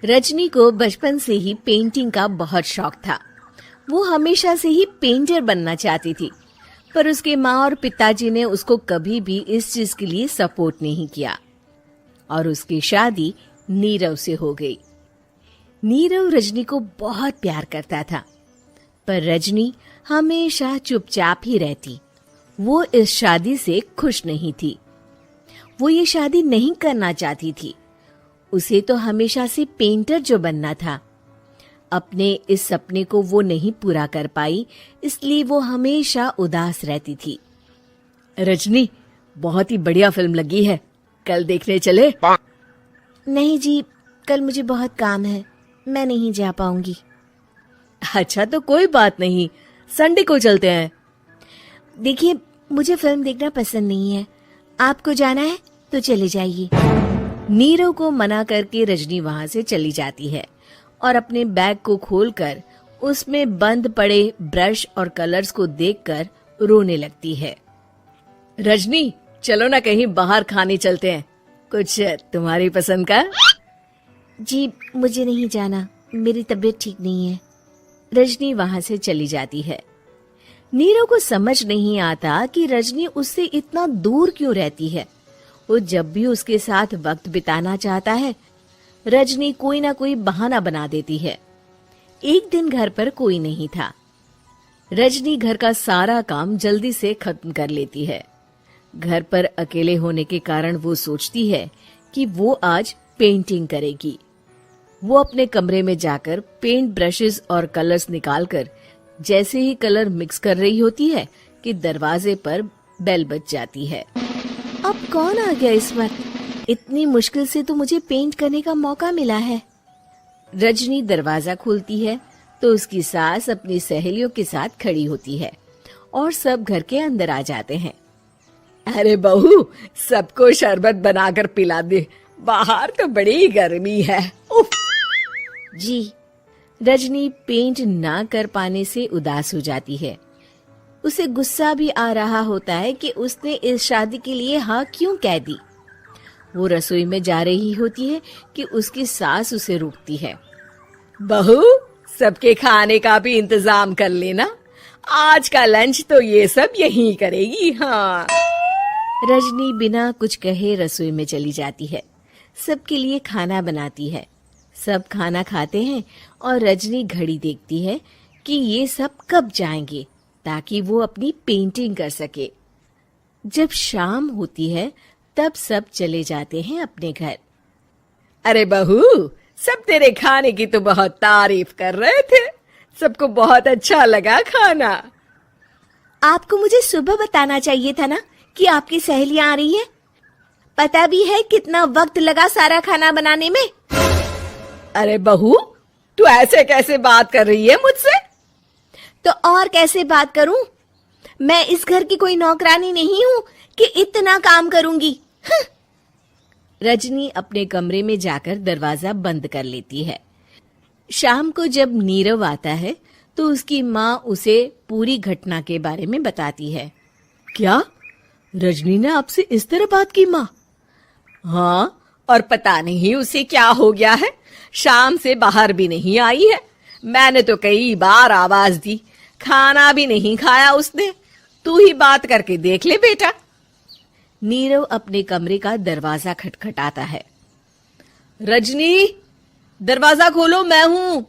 रजनी को बचपन से ही पेंटिंग का बहुत शौक था। वो हमेशा से ही पेंटर बनना चाहती थी, पर उसके माँ और पिताजी ने उसको कभी भी इस चीज के लिए सपोर्ट नहीं किया और उसकी शादी नीरव से हो गई। नीरव रजनी को बहुत प्यार करता था, पर रजनी हमेशा चुपचाप ही रहती। वो इस शादी से खुश नहीं थी। वो ये शादी नहीं करना चाहती थी। उसे तो हमेशा से पेंटर जो बनना था। अपने इस सपने को वो नहीं पूरा कर पाई, इसलिए वो हमेशा उदास रहती थी। रजनी, बहुत ही बढ़िया फिल्म लगी है, कल देखने चले? नहीं जी, कल मुझे बहुत काम है, मैं नहीं जा पाऊंगी। अच्छा तो कोई बात नहीं, संडे को चलते हैं। देखिए, मुझे फिल्म देखना पसंद नहीं है। आपको जाना है तो चले जाइए। नीरव को मना करके रजनी वहां से चली जाती है और अपने बैग को खोलकर उसमें बंद पड़े ब्रश और कलर्स को देखकर रोने लगती है। रजनी, चलो ना कहीं बाहर खाने चलते हैं, कुछ तुम्हारी पसंद का। जी, मुझे नहीं जाना, मेरी तबीयत ठीक नहीं है। रजनी वहां से चली जाती है। नीरव को समझ नहीं आता कि रजनी उससे इतना दूर क्यों रहती है। वो जब भी उसके साथ वक्त बिताना चाहता है, रजनी कोई ना कोई बहाना बना देती है। एक दिन घर पर कोई नहीं था। रजनी घर का सारा काम जल्दी से खत्म कर लेती है। घर पर अकेले होने के कारण वो सोचती है कि वो आज पेंटिंग करेगी। वो अपने कमरे में जाकर पेंट ब्रशेस और कलर्स निकालकर जैसे ही कलर मिक्स कर रही होती है कि दरवाजे पर बेल बज जाती है। अब कौन आ गया इस वक्त? इतनी मुश्किल से तो मुझे पेंट करने का मौका मिला है। रजनी दरवाजा खोलती है तो उसकी सास अपनी सहेलियों के साथ खड़ी होती है और सब घर के अंदर आ जाते हैं। अरे बहू, सबको शरबत बनाकर पिला दे, बाहर तो बड़ी गर्मी है। उफ। जी। रजनी पेंट ना कर पाने से उदास हो जाती है। उसे गुस्सा भी आ रहा होता है कि उसने इस शादी के लिए हाँ क्यों कह दी। वो रसोई में जा रही होती है कि उसकी सास उसे रोकती है। बहू, सबके खाने का भी इंतजाम कर लेना, आज का लंच तो ये सब यहीं करेगी। हाँ। रजनी बिना कुछ कहे रसोई में चली जाती है। सबके लिए खाना बनाती है। सब खाना खाते हैं और रजनी घड़ी देखती है कि ये सब कब जाएंगे ताकि वो अपनी पेंटिंग कर सके। जब शाम होती है तब सब चले जाते हैं अपने घर। अरे बहू, सब तेरे खाने की तो बहुत तारीफ कर रहे थे, सबको बहुत अच्छा लगा खाना। आपको मुझे सुबह बताना चाहिए था ना कि आपकी सहेलियां आ रही है। पता भी है कितना वक्त लगा सारा खाना बनाने में। अरे बहू, तू ऐसे कैसे बात कर रही है मुझसे? तो और कैसे बात करूं? मैं इस घर की कोई नौकरानी नहीं हूं कि इतना काम करूंगी। रजनी अपने कमरे में जाकर दरवाजा बंद कर लेती है। शाम को जब नीरव आता है तो उसकी माँ उसे पूरी घटना के बारे में बताती है। क्या रजनी ने आपसे इस तरह बात की माँ? हाँ, और पता नहीं उसे क्या हो गया है, शाम से बाहर भी नहीं आई है। मैंने तो कई बार आवाज दी, खाना भी नहीं खाया उसने। तू ही बात करके देख ले बेटा। नीरव अपने कमरे का दरवाजा खटखटाता है। रजनी, दरवाजा खोलो, मैं हूं।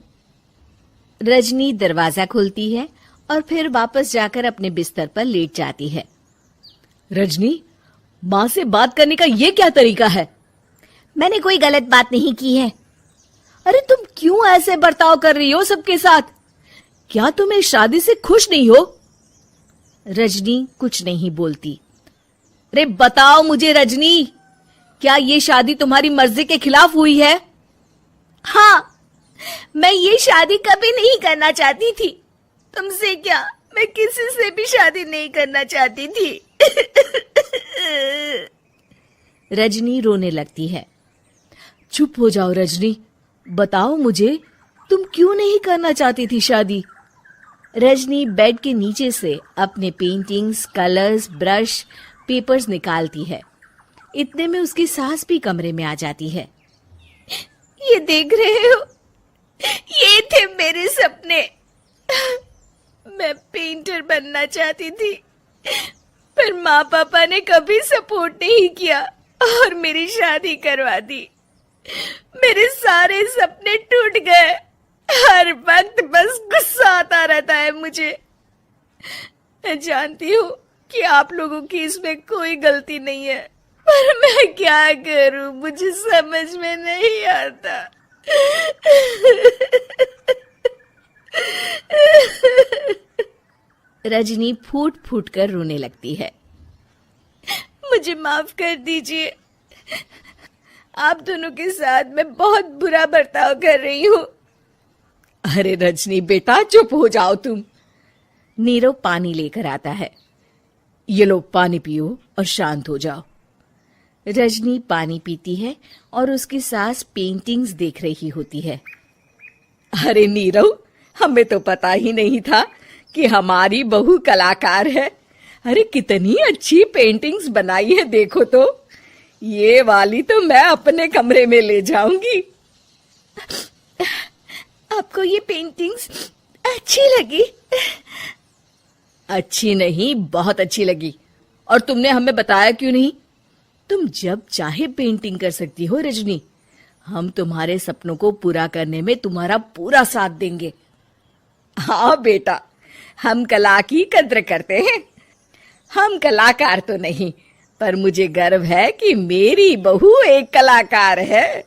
रजनी दरवाजा खोलती है और फिर वापस जाकर अपने बिस्तर पर लेट जाती है। रजनी, माँ से बात करने का ये क्या तरीका है? मैंने कोई गलत बात नहीं की है। अरे तुम क्यों ऐसे बर्ताव कर रही हो सबके साथ? क्या तुम इस शादी से खुश नहीं हो? रजनी कुछ नहीं बोलती। अरे बताओ मुझे रजनी, क्या ये शादी तुम्हारी मर्जी के खिलाफ हुई है? हाँ, मैं ये शादी कभी नहीं करना चाहती थी। तुमसे क्या, मैं किसी से भी शादी नहीं करना चाहती थी। रजनी रोने लगती है। चुप हो जाओ रजनी, बताओ मुझे, तुम क्यों नहीं करना चाहती थी शादी? रजनी बेड के नीचे से अपने पेंटिंग्स, कलर्स, ब्रश, पेपर्स निकालती है। इतने में उसकी सास भी कमरे में आ जाती है। ये देख रहे हो, ये थे मेरे सपने। मैं पेंटर बनना चाहती थी, पर माँ पापा ने कभी सपोर्ट नहीं किया और मेरी शादी करवा दी। मेरे सारे सपने टूट गए। हर वक्त बस गुस्सा आता रहता है मुझे। मैं जानती हूँ कि आप लोगों की इसमें कोई गलती नहीं है, पर मैं क्या करूँ, मुझे समझ में नहीं आता। रजनी फूट फूट कर रोने लगती है। मुझे माफ कर दीजिए, आप दोनों के साथ मैं बहुत बुरा बर्ताव कर रही हूँ। अरे रजनी बेटा, चुप हो जाओ तुम। नीरव पानी लेकर आता है। ये लो पानी पियो और शांत हो जाओ। रजनी पानी पीती है और उसकी सास पेंटिंग्स देख रही होती है। अरे नीरव, हमें तो पता ही नहीं था कि हमारी बहू कलाकार है। अरे कितनी अच्छी पेंटिंग्स बनाई है, देखो तो। ये वाली तो मैं अपने कमरे में ले जाऊंगी। आपको ये पेंटिंग्स अच्छी लगी? अच्छी नहीं, बहुत अच्छी लगी। और तुमने हमें बताया क्यों नहीं? तुम जब चाहे पेंटिंग कर सकती हो रजनी। हम तुम्हारे सपनों को पूरा करने में तुम्हारा पूरा साथ देंगे। हाँ बेटा, हम कला की कद्र करते हैं। हम कलाकार तो नहीं, पर मुझे गर्व है कि मेरी बहू एक कलाकार है।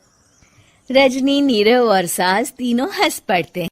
रजनी, नीरव और सास तीनों हंस पड़ते हैं।